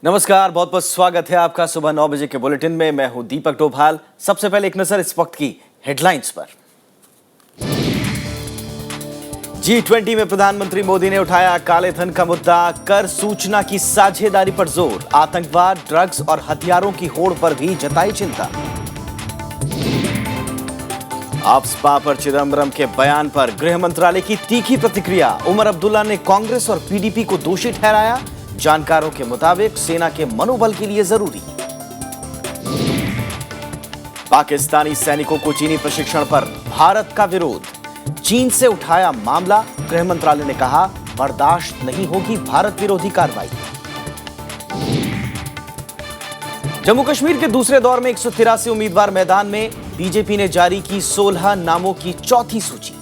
नमस्कार, बहुत बहुत स्वागत है आपका सुबह 9 बजे के बुलेटिन में। मैं हूं दीपक डोभाल। सबसे पहले एक नजर इस वक्त की हेडलाइंस पर। G20 में प्रधानमंत्री मोदी ने उठाया काले धन का मुद्दा, कर सूचना की साझेदारी पर जोर, आतंकवाद, ड्रग्स और हथियारों की होड़ पर भी जताई चिंता। आफ्स्पा पर चिदंबरम के बयान पर गृह मंत्रालय की तीखी प्रतिक्रिया, उमर अब्दुल्ला ने कांग्रेस और पीडीपी को दोषी ठहराया। जानकारों के मुताबिक सेना के मनोबल के लिए जरूरी। पाकिस्तानी सैनिकों को चीनी प्रशिक्षण पर भारत का विरोध, चीन से उठाया मामला, गृह मंत्रालय ने कहा बर्दाश्त नहीं होगी भारत विरोधी कार्रवाई। जम्मू कश्मीर के दूसरे दौर में 183 उम्मीदवार मैदान में, बीजेपी ने जारी की 16 नामों की चौथी सूची।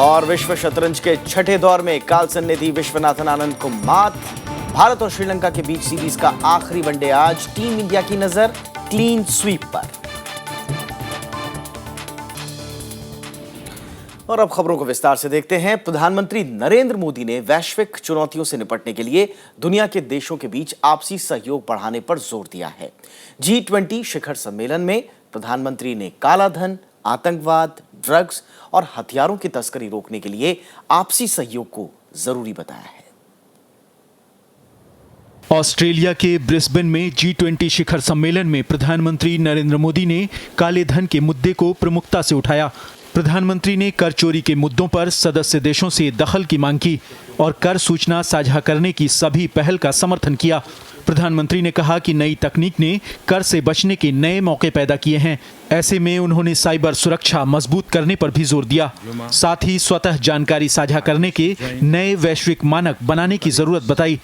और विश्व शतरंज के छठे दौर में कार्लसन ने दी विश्वनाथन आनंद को मात। भारत और श्रीलंका के बीच सीरीज का आखिरी वनडे आज, टीम इंडिया की नजर क्लीन स्वीप पर। और अब खबरों को विस्तार से देखते हैं। प्रधानमंत्री नरेंद्र मोदी ने वैश्विक चुनौतियों से निपटने के लिए दुनिया के देशों के बीच आपसी सहयोग बढ़ाने पर जोर दिया है। G20 शिखर सम्मेलन में प्रधानमंत्री ने काला धन, आतंकवाद, ड्रग्स और हथियारों की तस्करी रोकने के लिए आपसी सहयोग को जरूरी बताया है। ऑस्ट्रेलिया के ब्रिस्बेन में G20 शिखर सम्मेलन में प्रधानमंत्री नरेंद्र मोदी ने काले धन के मुद्दे को प्रमुखता से उठाया। प्रधानमंत्री ने कर चोरी के मुद्दों पर सदस्य देशों से दखल की मांग की और कर सूचना साझा करने की सभी पहल का समर्थन किया। प्रधानमंत्री ने कहा कि नई तकनीक ने कर से बचने के नए मौके पैदा किए हैं। ऐसे में उन्होंने साइबर सुरक्षा मजबूत करने पर भी जोर दिया। साथ ही स्वतः जानकारी साझा करने के नए वैश्विक मानक बनाने की जरूरत बताई।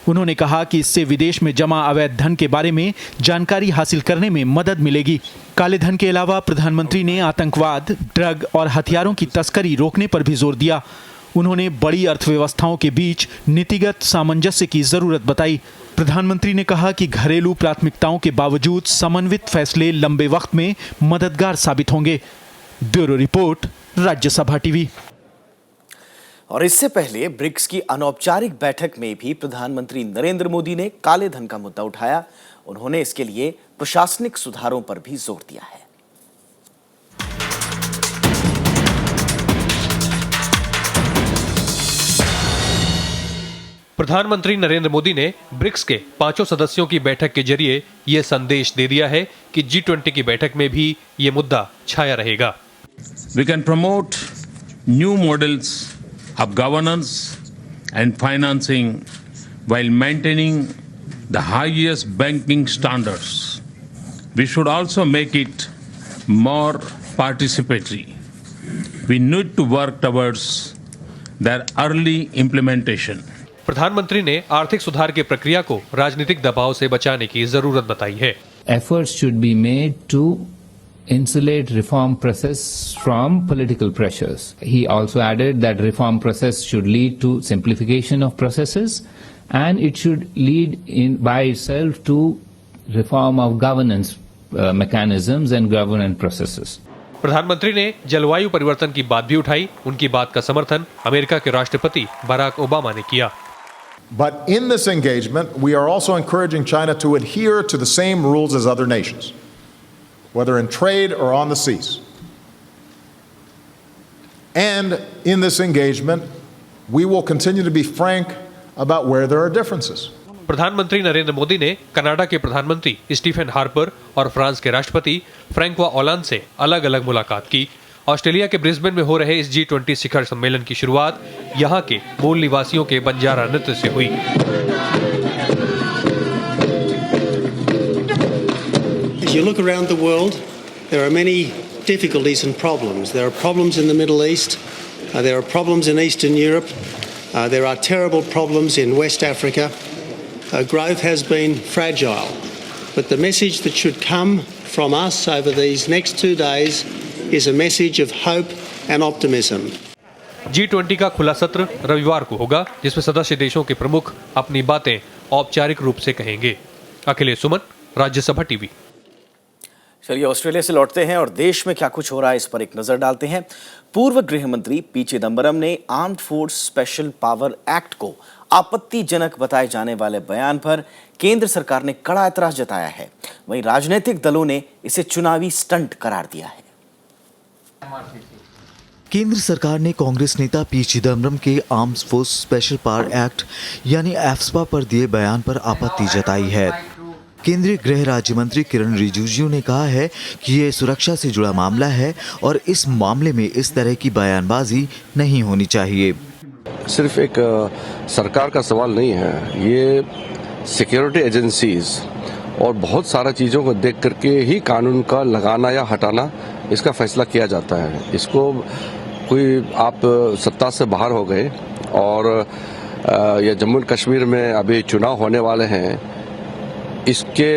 उन्होंने कहा कि इससे विदेश में जमा अवैध धन के बारे में जानकारी हासिल करने में मदद मिलेगी। काले धन के अलावा प्रधानमंत्री ने आतंकवाद, ड्रग और हथियारों की तस्करी रोकने पर भी जोर दिया। उन्होंने बड़ी अर्थव्यवस्थाओं के बीच नीतिगत सामंजस्य की जरूरत बताई। प्रधानमंत्री ने कहा कि घरेलू प्राथमिकताओं के बावजूद समन्वित फैसले लंबे वक्त में मददगार साबित होंगे। Bureau report, Rajya Sabha TV. और इससे पहले ब्रिक्स की अनौपचारिक बैठक में भी प्रधानमंत्री नरेंद्र मोदी ने काले धन का मुद्दा उठाया। उन्होंने इसके लिए प्रशासनिक सुधारों पर भी जोर दिया है। प्रधानमंत्री नरेंद्र मोदी ने ब्रिक्स के 5 सदस्यों की बैठक के जरिए यह संदेश दे दिया है कि G20 की बैठक में भी ये मुद्दा छाया रहेगा। We can promote new models of governance and financing while maintaining the highest banking standards. We should also make it more participatory. We need to work towards their early implementation. प्रधानमंत्री ने आर्थिक सुधार की प्रक्रिया को राजनीतिक दबाव से बचाने की जरूरत बताई है। Efforts should be made to insulate reform process from political pressures. He also added that reform process should lead to simplification of processes and it should lead in by itself to reform of governance mechanisms and governance processes. प्रधानमंत्री ने जलवायु परिवर्तन की बात भी उठाई। उनकी बात का समर्थन अमेरिका के राष्ट्रपति बराक ओबामा ने किया। But in this engagement, we are also encouraging China to adhere to the same rules as other nations, whether in trade or on the seas. And in this engagement, we will continue to be frank about where there are differences. प्रधानमंत्री नरेंद्र मोदी ने Canada के प्रधानमंत्री Stephen Harper और France के राष्ट्रपति फ्रैंकोis Hollande से अलग-अलग मुलाकात की। ऑस्ट्रेलिया के ब्रिस्बेन में हो रहे इस G20 शिखर सम्मेलन की शुरुआत यहाँ के मूल निवासियों के बंजारा नृत्य से हुई। As you look around the world, there are many difficulties and problems. There are problems in the Middle East, there are problems in Eastern Europe, there are terrible problems in West Africa. Growth has been fragile, but the message that should come from us over these next 2 days is a message of hope and optimism. G20 का खुला सत्र रविवार को होगा, जिसमें सदस्य देशों के प्रमुख अपनी बातें औपचारिक रूप से कहेंगे। अखिलेश सुमन, राज्यसभा टीवी। चलिए ऑस्ट्रेलिया से लौटते हैं और देश में क्या कुछ हो रहा है इस पर एक नजर डालते हैं। पूर्व गृह मंत्री पी चिदंबरम ने armed force special power act को आपत्तिजनक बताए जाने वाले बयान पर केंद्र सरकार ने कड़ा एतराज जताया है। वहीं राजनीतिक दलों ने इसे चुनावी स्टंट करार दिया है। केंद्र सरकार ने कांग्रेस नेता पी चिदंबरम के armed force special power act यानी एफ्स्पा पर दिए बयान पर आपत्ति जताई है। केंद्रीय गृह राज्य मंत्री किरण रिजिजू ने कहा है कि ये सुरक्षा से जुड़ा मामला है और इस मामले में इस तरह की बयानबाजी नहीं होनी चाहिए। सिर्फ एक सरकार का सवाल नहीं है, ये सिक्योरिटी एजेंसीज और बहुत सारा चीज़ों को देख करके ही कानून का लगाना या हटाना इसका फैसला किया जाता है। इसको कोई आप सत्ता से बाहर हो गए और या जम्मू कश्मीर में अभी चुनाव होने वाले हैं, इसके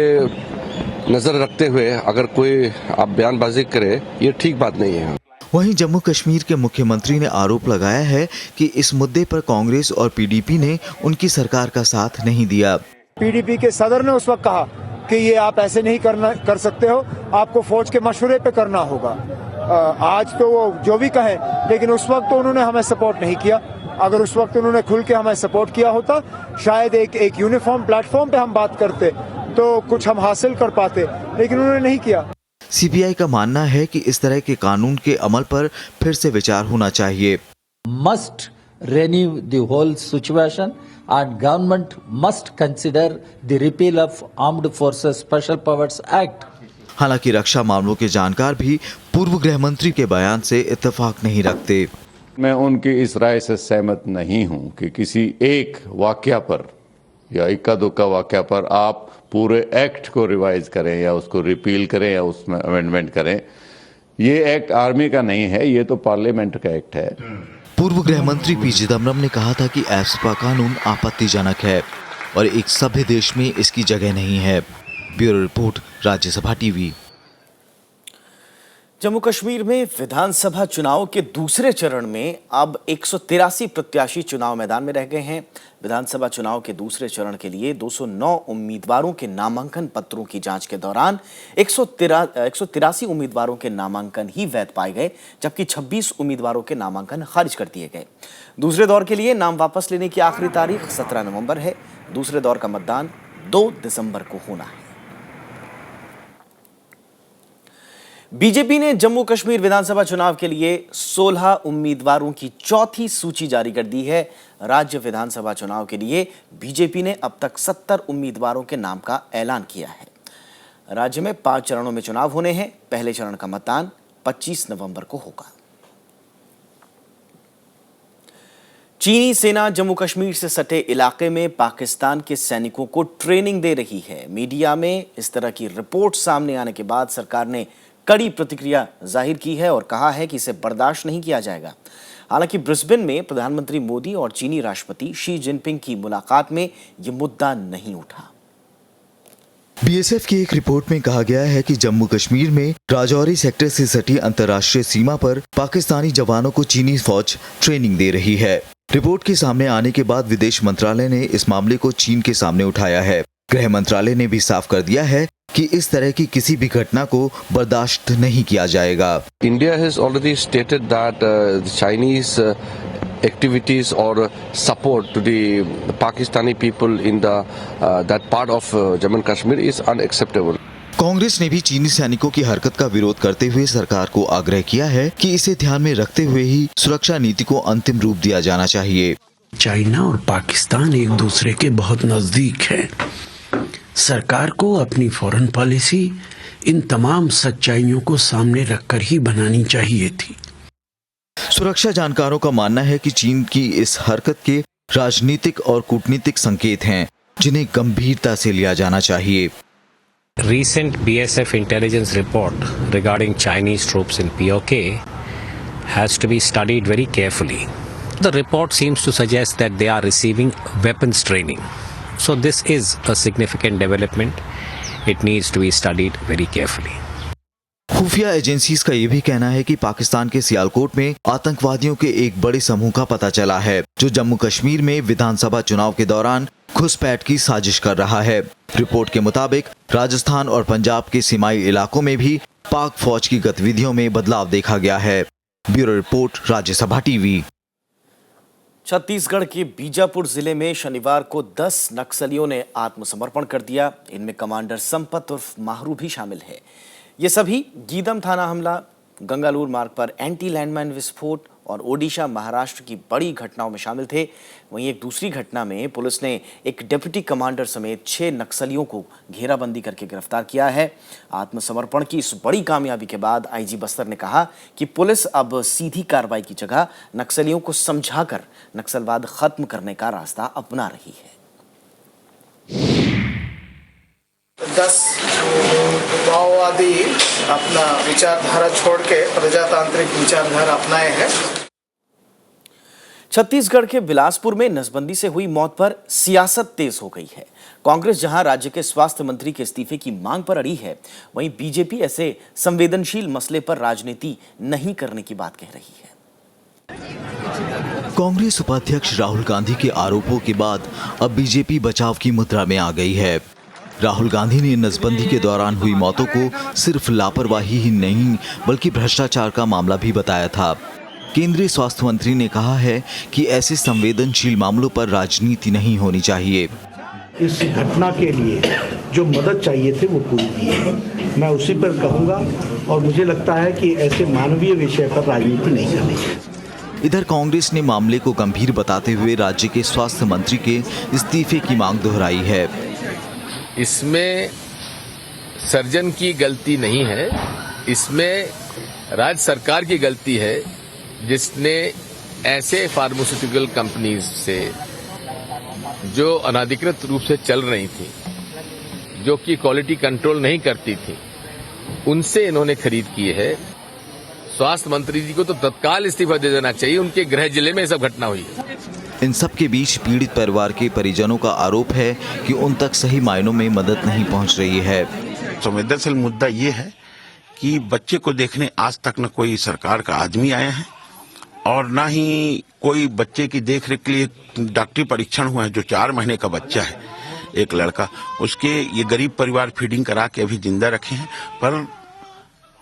नज़र रखते हुए अगर कोई आप बयानबाजी करे, ये ठीक बात नहीं है। वहीं जम्मू कश्मीर के मुख्यमंत्री ने आरोप लगाया है कि इस मुद्दे पर कांग्रेस और पीडीपी ने उनकी सरकार का साथ नहीं दिया। पीडीपी के सदर ने उस वक्त कहा कि ये आप ऐसे नहीं कर सकते हो, आपको फौज के मशवरे पे करना होगा। आज तो वो जो भी कहें, लेकिन उस वक्त तो उन्होंने हमें सपोर्ट नहीं किया। अगर उस वक्त उन्होंने खुल के हमें सपोर्ट किया होता, शायद एक यूनिफॉर्म प्लेटफॉर्म पे हम बात करते तो कुछ हम हासिल कर पाते, लेकिन उन्होंने नहीं किया। सीपीआई का मानना है कि इस तरह के कानून के अमल पर फिर से विचार होना चाहिए। Must renew the whole situation and government must consider the repeal of Armed Forces Special Powers Act. हालांकि रक्षा मामलों के जानकार भी पूर्व गृह मंत्री के बयान से इत्तेफाक नहीं रखते। मैं उनकी इस राय से सहमत नहीं हूं कि किसी एक वाकया पर या इक्का दुक्का वाकया पर आप पूरे एक्ट को रिवाइज करें या उसको रिपील करें या उसमें अमेंडमेंट करें। ये एक्ट आर्मी का नहीं है, ये तो पार्लियामेंट का एक्ट है। पूर्व गृह मंत्री पी चिदंबरम ने कहा था कि एफ्स्पा कानून आपत्तिजनक है और एक सभ्य देश में इसकी जगह नहीं है। Bureau report, Rajya Sabha TV. Jammu Kashmir में विधानसभा चुनाव के दूसरे चरण में अब 183 प्रत्याशी चुनाव मैदान में रह गए हैं। विधानसभा चुनाव के दूसरे चरण के लिए 209 उम्मीदवारों के नामांकन पत्रों की जांच के दौरान 183 उम्मीदवारों के नामांकन ही वैध पाए गए, जबकि 26 उम्मीदवारों के नामांकन खारिज कर दिए गए। दूसरे दौर के लिए नाम वापस लेने की आखिरी तारीख 17 नवंबर है। दूसरे दौर का मतदान 2 दिसंबर को होना है। बीजेपी ने जम्मू कश्मीर विधानसभा चुनाव के लिए 16 उम्मीदवारों की चौथी सूची जारी कर दी है। राज्य विधानसभा चुनाव के लिए बीजेपी ने अब तक 70 उम्मीदवारों के नाम का ऐलान किया है। राज्य में 5 चरणों में चुनाव होने हैं। पहले चरण का मतदान 25 नवंबर को होगा। चीनी सेना जम्मू कश्मीर से सटे इलाके में पाकिस्तान के सैनिकों को ट्रेनिंग दे रही है। मीडिया में इस तरह की रिपोर्ट सामने आने के बाद सरकार ने कड़ी प्रतिक्रिया जाहिर की है और कहा है कि इसे बर्दाश्त नहीं किया जाएगा। हालांकि ब्रिस्बेन में प्रधानमंत्री मोदी और चीनी राष्ट्रपति शी जिनपिंग की मुलाकात में यह मुद्दा नहीं उठा। बीएसएफ की एक रिपोर्ट में कहा गया है कि जम्मू कश्मीर में राजौरी सेक्टर से सटी अंतर्राष्ट्रीय सीमा पर पाकिस्तानी जवानों को चीनी फौज ट्रेनिंग दे रही है। रिपोर्ट के सामने आने के बाद विदेश मंत्रालय ने इस मामले को चीन के सामने उठाया है। गृह मंत्रालय ने भी साफ कर दिया है कि इस तरह की किसी भी घटना को बर्दाश्त नहीं किया जाएगा। India has already stated that the Chinese activities or support to the Pakistani people in the that part of Jammu and Kashmir is unacceptable. Congress ने भी चीनी सैनिकों की हरकत का विरोध करते हुए सरकार को आग्रह किया है कि इसे ध्यान में रखते हुए ही सुरक्षा नीति को अंतिम रूप दिया जाना चाहिए। चाइना और पाकिस्तान एक दूसरे के बहुत नजदीक हैं। सरकार को अपनी फॉरेन पॉलिसी इन तमाम सच्चाइयों को सामने रखकर ही बनानी चाहिए थी। सुरक्षा जानकारों का मानना है कि चीन की इस हरकत के राजनीतिक और कूटनीतिक संकेत हैं, जिन्हें गंभीरता से लिया जाना चाहिए। Recent BSF intelligence report regarding Chinese troops in POK has to be studied very carefully. The report seems to suggest that they are receiving weapons training. So this is a significant development. It needs to be studied very carefully. खुफिया agencies का ये भी कहना है कि पाकिस्तान के सियालकोट में आतंकवादियों के एक बड़े समूह का पता चला है, जो जम्मू कश्मीर में विधानसभा चुनाव के दौरान घुसपैठ की साजिश कर रहा है। रिपोर्ट के मुताबिक राजस्थान और पंजाब के सीमाई इलाकों में भी पाक फौज की गतिविधियों में बदलाव देखा गया है। Bureau report, Rajya Sabha TV. Chhattisgarh के बीजापुर जिले में शनिवार को 10 नक्सलियों ने आत्मसमर्पण कर दिया। इनमें कमांडर संपत उर्फ माहरू भी शामिल है। ये सभी गीदम थाना हमला, गंगालूर मार्ग पर एंटी लैंडमाइन विस्फोट और ओडिशा महाराष्ट्र की बड़ी घटनाओं में शामिल थे। वहीं एक दूसरी घटना में पुलिस ने एक डिप्टी कमांडर समेत 6 नक्सलियों को घेराबंदी करके गिरफ्तार किया है। आत्मसमर्पण की इस बड़ी कामयाबी के बाद आईजी बस्तर ने कहा कि पुलिस अब सीधी कार्रवाई की जगह नक्सलियों को समझाकर नक्सलवाद खत्म करने का रास्ता अपना रही है। 10 माओवादी अपना विचारधारा छोड़ के प्रजातांत्रिक विचारधारा अपनाए हैं। छत्तीसगढ़ के बिलासपुर में नसबंदी से हुई मौत पर सियासत तेज हो गई है। कांग्रेस जहां राज्य के स्वास्थ्य मंत्री के इस्तीफे की मांग पर अड़ी है, वहीं बीजेपी ऐसे संवेदनशील मसले पर राजनीति नहीं करने की बात कह रही है। कांग्रेस उपाध्यक्ष राहुल गांधी के आरोपों के बाद अब बीजेपी बचाव की मुद्रा में आ गई है। राहुल गांधी ने नसबंदी के दौरान हुई मौतों को सिर्फ लापरवाही ही नहीं बल्कि भ्रष्टाचार का मामला भी बताया था। केंद्रीय स्वास्थ्य मंत्री ने कहा है कि ऐसे संवेदनशील मामलों पर राजनीति नहीं होनी चाहिए। इस घटना के लिए जो मदद चाहिए थे वो पूरी दी है, मैं उसी पर कहूँगा और मुझे लगता है कि ऐसे मानवीय विषय पर राजनीति नहीं करनी चाहिए। इधर कांग्रेस ने मामले को गंभीर बताते हुए राज्य के स्वास्थ्य मंत्री के इस्तीफे की मांग दोहराई है। इसमें सर्जन की गलती नहीं है, इसमें राज्य सरकार की गलती है जिसने ऐसे फार्मास्यूटिकल कंपनीज से जो अनाधिकृत रूप से चल रही थी, जो कि क्वालिटी कंट्रोल नहीं करती थी, उनसे इन्होंने खरीद की है। स्वास्थ्य मंत्री जी को तो तत्काल इस्तीफा दे देना चाहिए, उनके गृह जिले में सब घटना हुई है। इन सब के बीच पीड़ित परिवार के परिजनों का आरोप है कि उन तक सही मायनों में मदद नहीं पहुंच रही है। संवेदनशील मुद्दा ये है कि बच्चे को देखने आज तक न कोई सरकार का आदमी आया है और न ही कोई बच्चे की देखरेख के लिए डॉक्टरी परीक्षण हुआ है। जो 4 महीने का बच्चा है, एक लड़का, उसके ये गरीब परिवार फीडिंग करा के अभी जिंदा रखे हैं। पर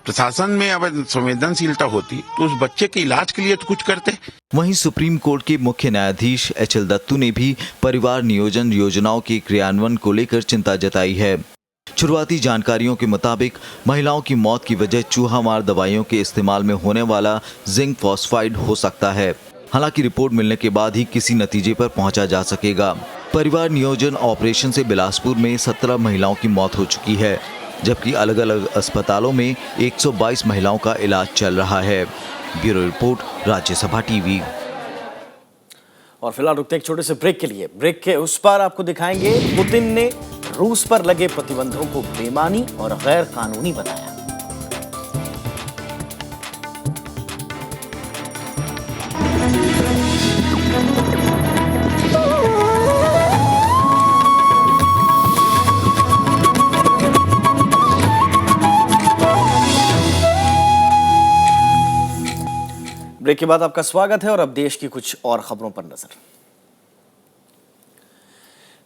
प्रशासन में अब संवेदनशीलता होती तो उस बच्चे के इलाज के लिए तो कुछ करते। वहीं सुप्रीम कोर्ट के मुख्य न्यायाधीश HL दत्तू ने भी परिवार नियोजन योजनाओं के क्रियान्वयन को लेकर चिंता जताई है। शुरुआती जानकारियों के मुताबिक महिलाओं की मौत की वजह चूहा मार दवाइयों के इस्तेमाल में होने वाला जिंक फॉस्फाइड हो सकता है। हालांकि रिपोर्ट मिलने के बाद ही किसी नतीजे पर पहुंचा जा सकेगा। परिवार नियोजन ऑपरेशन से बिलासपुर में 17 महिलाओं की मौत हो चुकी है, जबकि अलग अलग अस्पतालों में 122 महिलाओं का इलाज चल रहा है। Bureau report, Rajya Sabha TV. और फिलहाल रुकते एक छोटे से ब्रेक के लिए। ब्रेक के उस पार आपको दिखाएंगे पुतिन ने रूस पर लगे प्रतिबंधों को बेमानी और गैर कानूनी बताया। ब्रेक के बाद आपका स्वागत है और अब देश की कुछ और खबरों पर नजर।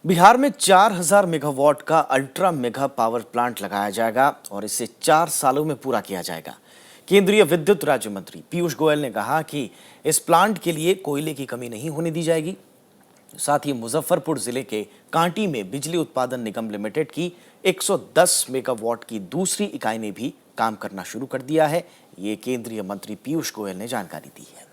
बिहार में 4000 मेगावाट का अल्ट्रा मेगा पावर प्लांट लगाया जाएगा और इसे 4 सालों में पूरा किया जाएगा। केंद्रीय विद्युत राज्य मंत्री पीयूष गोयल ने कहा कि इस प्लांट के लिए कोयले की कमी नहीं होने दी जाएगी। साथ ही मुजफ्फरपुर जिले के कांटी में बिजली उत्पादन निगम लिमिटेड की 110 मेगावाट की दूसरी इकाई ने भी काम करना शुरू कर दिया है। ये केंद्रीय मंत्री पीयूष गोयल ने जानकारी दी है।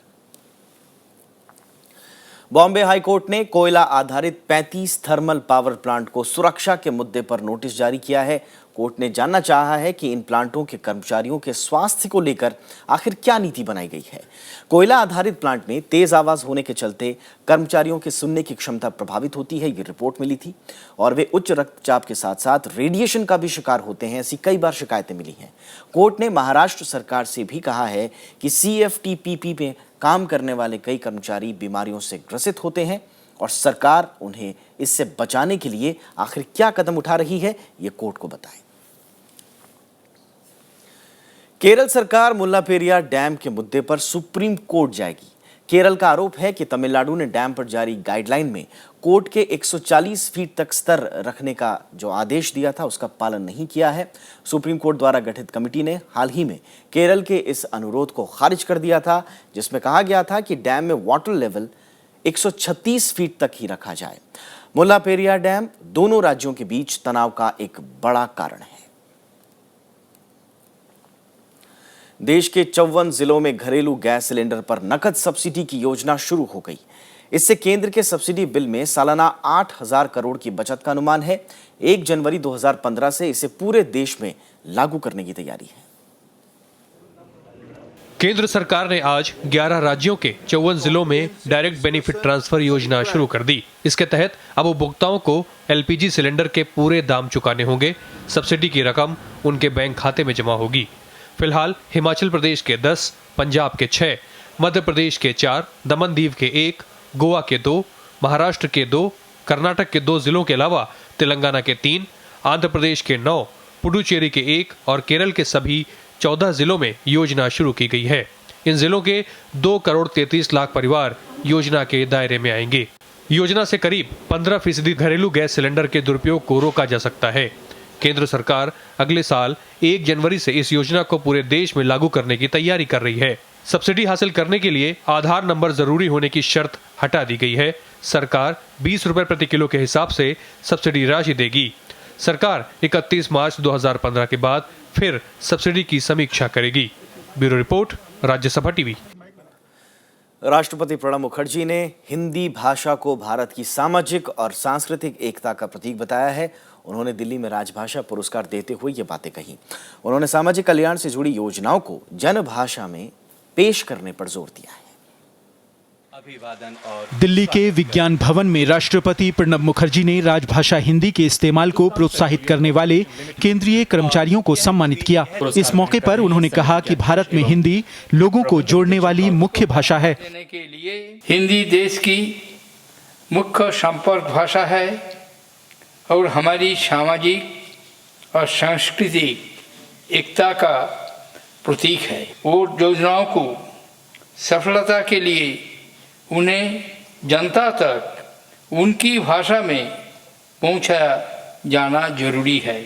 बॉम्बे हाई कोर्ट ने कोयला आधारित 35 थर्मल पावर प्लांट को सुरक्षा के मुद्दे पर नोटिस जारी किया है। कोर्ट ने जानना चाहा है कि इन प्लांटों के कर्मचारियों के स्वास्थ्य को लेकर आखिर क्या नीति बनाई गई है। कोयला आधारित प्लांट में तेज आवाज होने के चलते कर्मचारियों के सुनने की क्षमता प्रभावित होती है, ये रिपोर्ट मिली थी, और वे उच्च रक्तचाप के साथ साथ रेडिएशन का भी शिकार होते हैं। ऐसी कई बार शिकायतें मिली हैं। कोर्ट ने महाराष्ट्र सरकार से भी कहा है कि CFTPP में काम करने वाले कई कर्मचारी बीमारियों से ग्रसित होते हैं और सरकार उन्हें इससे बचाने के लिए आखिर क्या कदम उठा रही है, ये कोर्ट को बताए। केरल सरकार मुल्लापेरियार डैम के मुद्दे पर सुप्रीम कोर्ट जाएगी। केरल का आरोप है कि तमिलनाडु ने डैम पर जारी गाइडलाइन में कोर्ट के 140 फीट तक स्तर रखने का जो आदेश दिया था उसका पालन नहीं किया है। सुप्रीम कोर्ट द्वारा गठित कमेटी ने हाल ही में केरल के इस अनुरोध को खारिज कर दिया था, जिसमें कहा गया था कि डैम में वाटर लेवल 136 फीट तक ही रखा जाए। मुल्लापेरियार डैम दोनों राज्यों के बीच तनाव का एक बड़ा कारण है। देश के 54 जिलों में घरेलू गैस सिलेंडर पर नकद सब्सिडी की योजना शुरू हो गई। इससे केंद्र के सब्सिडी बिल में सालाना 8,000 करोड़ की बचत का अनुमान है। 1 जनवरी 2015 से इसे पूरे देश में लागू करने की तैयारी है। केंद्र सरकार ने आज 11 राज्यों के 54 जिलों में डायरेक्ट बेनिफिट ट्रांसफर योजना शुरू कर दी। इसके तहत अब उपभोक्ताओं को एलपीजी सिलेंडर के पूरे दाम चुकाने होंगे। सब्सिडी की रकम उनके बैंक खाते में जमा होगी। फिलहाल हिमाचल प्रदेश के 10, पंजाब के 6, मध्य प्रदेश के 4, दमन दीव के 1, गोवा के 2, महाराष्ट्र के 2, कर्नाटक के 2 जिलों के अलावा तेलंगाना के 3, आंध्र प्रदेश के 9, पुडुचेरी के 1 और केरल के सभी 14 जिलों में योजना शुरू की गई है। इन जिलों के 2 करोड़ 33 लाख परिवार योजना के दायरे में आएंगे। योजना से करीब 15% घरेलू गैस सिलेंडर के दुरुपयोग को रोका जा सकता है। केंद्र सरकार अगले साल 1 जनवरी से इस योजना को पूरे देश में लागू करने की तैयारी कर रही है। सब्सिडी हासिल करने के लिए आधार नंबर जरूरी होने की शर्त हटा दी गई है। सरकार 20 रुपए प्रति किलो के हिसाब से सब्सिडी राशि देगी। सरकार 31 मार्च 2015 के बाद फिर सब्सिडी की समीक्षा करेगी। Bureau report, Rajya Sabha TV. राष्ट्रपति प्रणब मुखर्जी ने हिंदी भाषा को भारत की सामाजिक और सांस्कृतिक एकता का प्रतीक बताया है। उन्होंने दिल्ली में राजभाषा पुरस्कार देते हुए ये बातें कही। उन्होंने सामाजिक कल्याण से जुड़ी योजनाओं को जनभाषा में पेश करने पर जोर दिया है। अभिवादन। और दिल्ली के विज्ञान भवन में राष्ट्रपति प्रणब मुखर्जी ने राजभाषा हिंदी के इस्तेमाल को प्रोत्साहित करने वाले केंद्रीय कर्मचारियों को सम्मानित किया। इस मौके पर उन्होंने कहा कि भारत में हिंदी लोगों को जोड़ने वाली मुख्य भाषा है। हिंदी देश की मुख्य संपर्क भाषा है और हमारी सामाजिक और सांस्कृतिक एकता का प्रतीक है। और योजनाओं को सफलता के लिए उन्हें जनता तक उनकी भाषा में पहुंचाया जाना जरूरी है।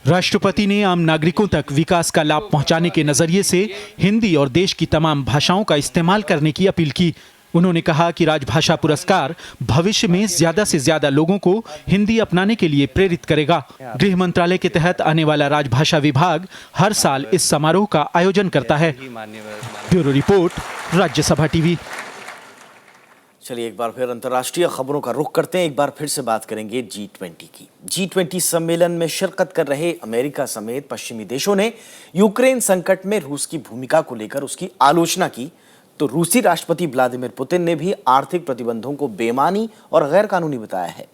राष्ट्रपति ने आम नागरिकों तक विकास का लाभ पहुंचाने के नजरिए से हिंदी और देश की तमाम भाषाओं का इस्तेमाल करने की अपील की। उन्होंने कहा कि राजभाषा पुरस्कार भविष्य में ज्यादा से ज्यादा लोगों को हिंदी अपनाने के लिए प्रेरित करेगा। गृह मंत्रालय के तहत आने वाला राजभाषा विभाग हर साल इस समारोह का आयोजन करता है। Bureau report, Rajya Sabha TV. चलिए एक बार फिर अंतर्राष्ट्रीय खबरों का रुख करते हैं। एक बार फिर से बात करेंगे G20 की। G20 सम्मेलन में शिरकत कर रहे अमेरिका समेत पश्चिमी देशों ने यूक्रेन संकट में रूस की भूमिका को लेकर उसकी आलोचना की, तो रूसी राष्ट्रपति व्लादिमीर पुतिन ने भी आर्थिक प्रतिबंधों को बेमानी और गैर कानूनी बताया है।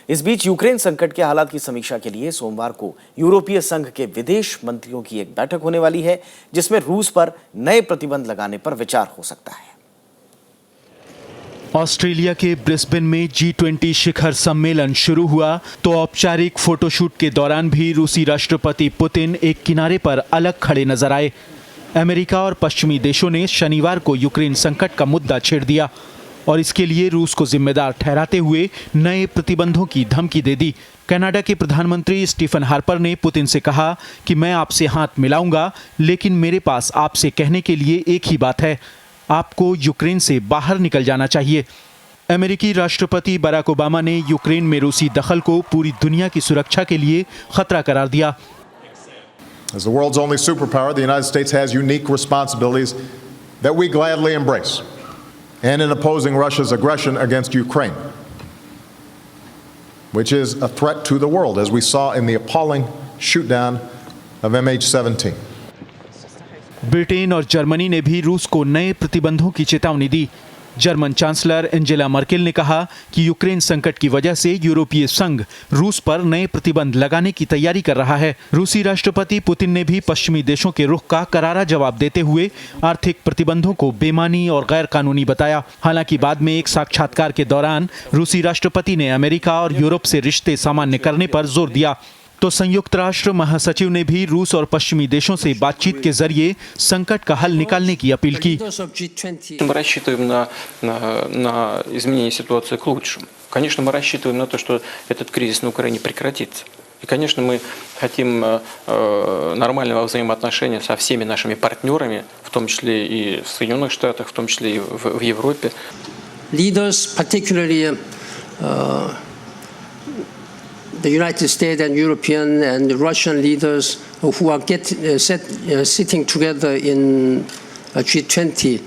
इस बीच यूक्रेन संकट के हालात की समीक्षा के लिए सोमवार को यूरोपीय संघ के विदेश मंत्रियों की एक बैठक होने वाली है, जिसमें रूस पर नए प्रतिबंध लगाने पर विचार हो सकता है। ऑस्ट्रेलिया के ब्रिस्बेन में G20 शिखर सम्मेलन शुरू हुआ तो औपचारिक फोटोशूट के दौरान भी रूसी राष्ट्रपति पुतिन एक किनारे पर अलग खड़े नजर आए। अमेरिका और पश्चिमी देशों ने शनिवार को यूक्रेन संकट का मुद्दा छेड़ दिया और इसके लिए रूस को जिम्मेदार ठहराते हुए नए प्रतिबंधों की धमकी दे दी। कनाडा के प्रधानमंत्री स्टीफन हार्पर ने पुतिन से कहा कि मैं आपसे हाथ मिलाऊंगा, लेकिन मेरे पास आपसे कहने के लिए एक ही बात है, आपको यूक्रेन से बाहर निकल जाना चाहिए। अमेरिकी राष्ट्रपति बराक ओबामा ने यूक्रेन में रूसी दखल को पूरी दुनिया की सुरक्षा के लिए खतरा करार दिया। As the world's only superpower, the United States has unique responsibilities that we gladly embrace, and in opposing Russia's aggression against Ukraine, which is a threat to the world, as we saw in the appalling shootdown of MH17. Britain और Germany ने भी रूस को नए प्रतिबंधों की चेतावनी दी। German chancellor Angela Merkel ने कहा कि यूक्रेन संकट की वजह से यूरोपीय संघ रूस पर नए प्रतिबंध लगाने की तैयारी कर रहा है। रूसी राष्ट्रपति पुतिन ने भी पश्चिमी देशों के रुख का करारा जवाब देते हुए आर्थिक प्रतिबंधों को बेमानी और गैर कानूनी बताया। हालांकि बाद में एक साक्षात्कार के दौरान रूसी राष्ट्रपति ने अमेरिका और यूरोप से रिश्ते सामान्य करने पर जोर दिया। तो संयुक्त राष्ट्र महासचिव ने भी रूस और पश्चिमी देशों से बातचीत के जरिए संकट का हल निकालने की अपील की। Мы рассчитываем на изменение ситуации к лучшему. Конечно, мы рассчитываем на то, что этот кризис на Украине прекратится. И, конечно, мы хотим нормального взаимоотношения со всеми нашими партнерами, в том числе и в Соединенных Штатах, в том числе и в Европе. Leaders, particularly the United States and European and Russian leaders who are sitting together in G20,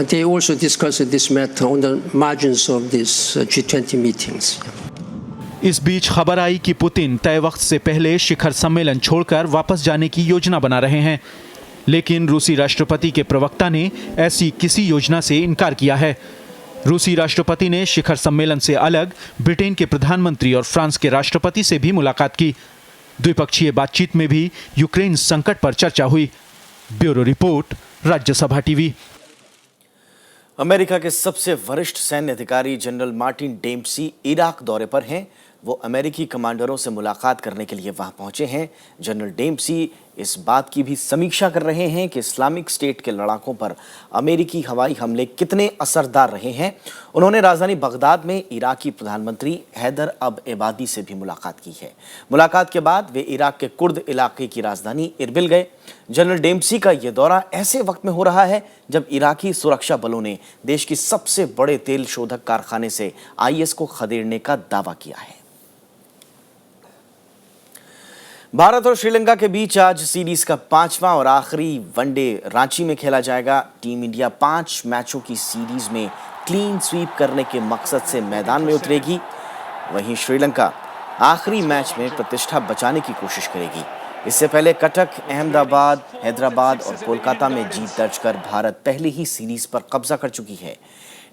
they also discuss this matter on the margins of these G20 meetings. इस बीच खबर आई कि पुतिन तय वक्त से पहले शिखर सम्मेलन छोड़कर वापस जाने की योजना बना रहे हैं, लेकिन रूसी राष्ट्रपति के प्रवक्ता ने ऐसी किसी योजना से इनकार किया है। रूसी राष्ट्रपति ने शिखर सम्मेलन से अलग ब्रिटेन के प्रधानमंत्री और फ्रांस के राष्ट्रपति से भी मुलाकात की। द्विपक्षीय बातचीत में भी यूक्रेन संकट पर चर्चा हुई। Bureau report, Rajya Sabha TV. America के सबसे वरिष्ठ सैन्य अधिकारी जनरल मार्टिन डेम्पसी इराक दौरे पर हैं। वो अमेरिकी कमांडरों से मुलाकात करने के लिए वहां पहुंचे हैं। जनरल डेम्पसी इस बात की भी समीक्षा कर रहे हैं कि इस्लामिक स्टेट के लड़ाकों पर अमेरिकी हवाई हमले कितने असरदार रहे हैं। उन्होंने राजधानी बगदाद में इराकी प्रधानमंत्री हैदर अब एबादी से भी मुलाकात की है। मुलाकात के बाद वे इराक के कुर्द इलाके की राजधानी इरबिल गए। जनरल डेम्पसी का यह दौरा ऐसे वक्त में हो रहा है जब इराकी सुरक्षा बलों ने देश की सबसे बड़े तेल शोधक कारखाने से आईएस को खदेड़ने का दावा किया है। भारत और श्रीलंका के बीच आज सीरीज का 5वां और आखिरी वनडे रांची में खेला जाएगा। टीम इंडिया 5 मैचों की सीरीज में क्लीन स्वीप करने के मकसद से मैदान में उतरेगी। वहीं श्रीलंका आखिरी मैच में प्रतिष्ठा बचाने की कोशिश करेगी। इससे पहले कटक, अहमदाबाद, हैदराबाद और कोलकाता में जीत दर्ज कर भारत पहले ही सीरीज पर कब्जा कर चुकी है।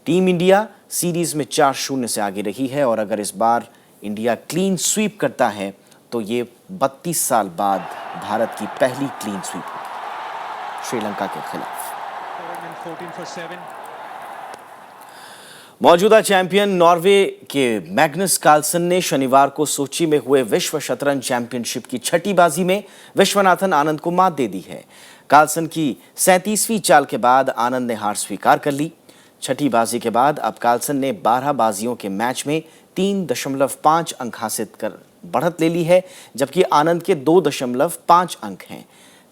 टीम इंडिया सीरीज में 4-0 से आगे रही है और अगर इस बार इंडिया क्लीन स्वीप करता है तो ये 32 साल बाद भारत की पहली क्लीन स्वीप होगी श्रीलंका के खिलाफ। मौजूदा चैंपियन नॉर्वे के मैग्नस कार्लसन ने शनिवार को सोची में हुए विश्व शतरंज चैंपियनशिप की छठी बाजी में विश्वनाथन आनंद को मात दे दी है। कार्लसन की 37वीं चाल के बाद आनंद ने हार स्वीकार कर ली। छठी बाजी के बाद अब कार्लसन ने 12 बाजियों के मैच में 3.5 अंक हासिल कर बढ़त ले ली है, जबकि आनंद के 2.5 अंक हैं।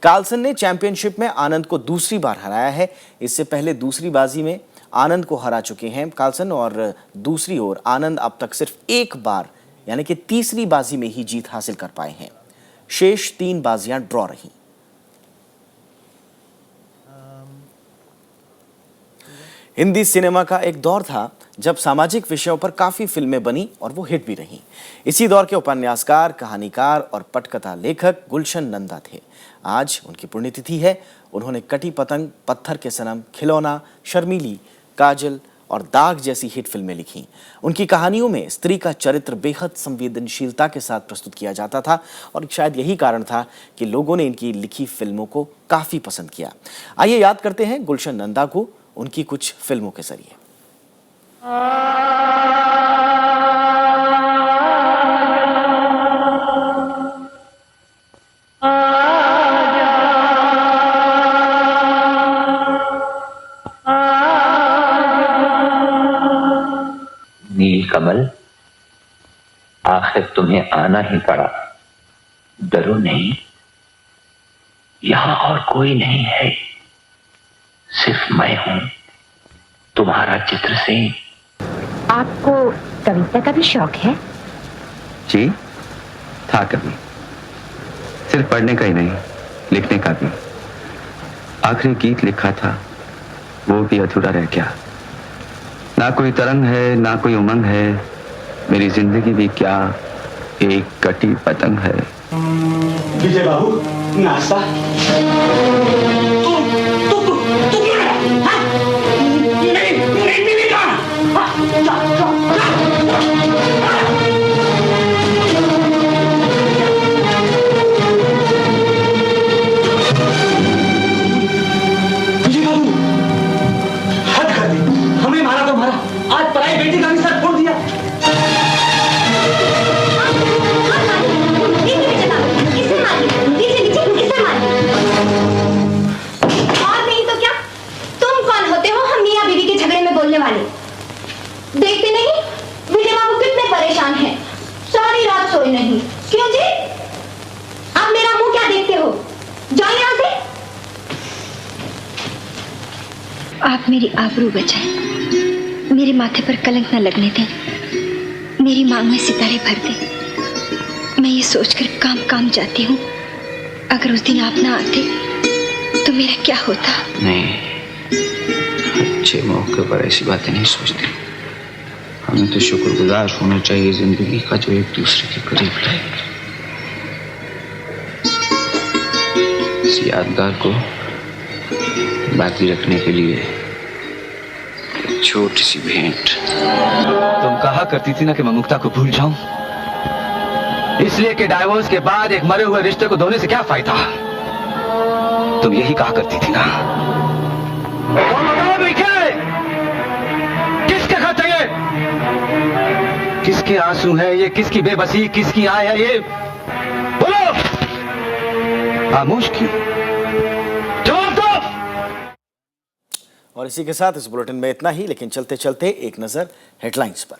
कार्लसन ने चैंपियनशिप में आनंद को दूसरी बार हराया है। इससे पहले दूसरी बाजी में आनंद को हरा चुके हैं कार्लसन और दूसरी ओर आनंद अब तक सिर्फ एक बार यानी कि तीसरी बाजी में ही जीत हासिल कर पाए हैं। शेष 3 बाजियां ड्रॉ रही। हिंदी सिनेमा का एक दौर था जब सामाजिक विषयों पर काफी फिल्में बनी और वो हिट भी रहीं। इसी दौर के उपन्यासकार, कहानीकार और पटकथा लेखक गुलशन नंदा थे। आज उनकी पुण्यतिथि है। उन्होंने कटी पतंग, पत्थर के सनम, खिलौना, शर्मीली, काजल और दाग जैसी हिट फिल्में लिखी। उनकी कहानियों में स्त्री का चरित्र बेहद संवेदनशीलता के साथ प्रस्तुत किया जाता था और शायद यही कारण था कि लोगों ने इनकी लिखी फिल्मों को काफी पसंद किया। आइए याद करते हैं गुलशन नंदा को उनकी कुछ फिल्मों के जरिए। नीलकमल, आखिर तुम्हें आना ही पड़ा। डरो नहीं, यहां और कोई नहीं है, सिर्फ मैं हूं, तुम्हारा चित्रसेन। आपको कविता का भी शौक है? जी था कभी, सिर्फ पढ़ने का ही नहीं, लिखने का भी। आखिरी गीत लिखा था, वो भी अधूरा रह गया। ना कोई तरंग है, ना कोई उमंग है, मेरी जिंदगी भी क्या एक कटी पतंग है। विजय बाबू, नाश्ता। नीचे वाले। देखते नहीं विजय बाबू कितने परेशान हैं, सारी रात सोए नहीं। क्यों जी? आप मेरा मुंह क्या देखते हो? जाओ यहाँ से। आप मेरी आबरू बचाएं, मेरे माथे पर कलंक न लगने दें, मेरी मांग में सितारे भर दें। मैं ये सोचकर काम काम जाती हूँ, अगर उस दिन आप ना आते तो मेरा क्या होता। नहीं, अच्छे मौके पर ऐसी बातें नहीं सोचती। हमें तो शुक्रगुजार होना चाहिए जिंदगी का जो एक दूसरे के करीब लाए। इस यादगार को बाकी रखने के लिए एक छोटी सी भेंट। तुम कहा करती थी ना कि मैं मुक्ता को भूल जाऊं, इसलिए कि डाइवोर्स के बाद एक मरे हुए रिश्ते को धोने से क्या फायदा। तुम यही कहा करती थी ना। किसके खर्च है ये? किसके आंसू है ये? किसकी बेबसी, किसकी आय है ये? बोलो। खामोश क्यों? जवाब दो। और इसी के साथ इस बुलेटिन में इतना ही, लेकिन चलते चलते एक नजर हेडलाइंस पर।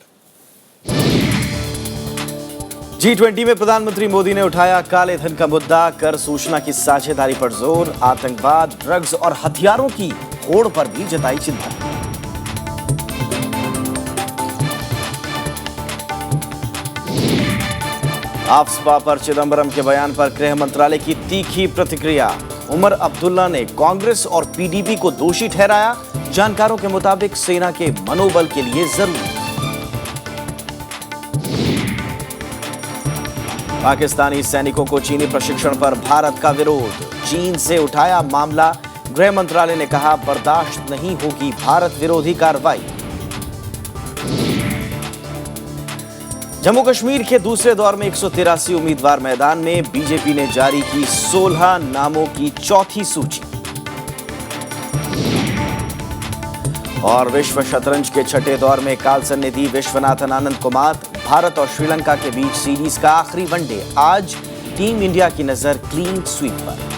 G20 में प्रधानमंत्री मोदी ने उठाया काले धन का मुद्दा, कर सूचना की साझेदारी पर जोर, आतंकवाद, ड्रग्स और हथियारों की होड़ पर भी जताई चिंता। आफ्सपा पर चिदंबरम के बयान पर गृह मंत्रालय की तीखी प्रतिक्रिया। उमर अब्दुल्ला ने कांग्रेस और पीडीपी को दोषी ठहराया, जानकारों के मुताबिक सेना के मनोबल के लिए जरूरी। पाकिस्तानी सैनिकों को चीनी प्रशिक्षण पर भारत का विरोध, चीन से उठाया मामला। गृह मंत्रालय ने कहा बर्दाश्त नहीं होगी भारत विरोधी कार्रवाई। जम्मू कश्मीर के दूसरे दौर में 183 उम्मीदवार मैदान में, बीजेपी ने जारी की 16 नामों की चौथी सूची। और विश्व शतरंज के छठे दौर में कालसन ने दी विश्वनाथन आनंद को मात। भारत और श्रीलंका के बीच सीरीज का आखिरी वनडे आज, टीम इंडिया की नजर क्लीन स्वीप पर।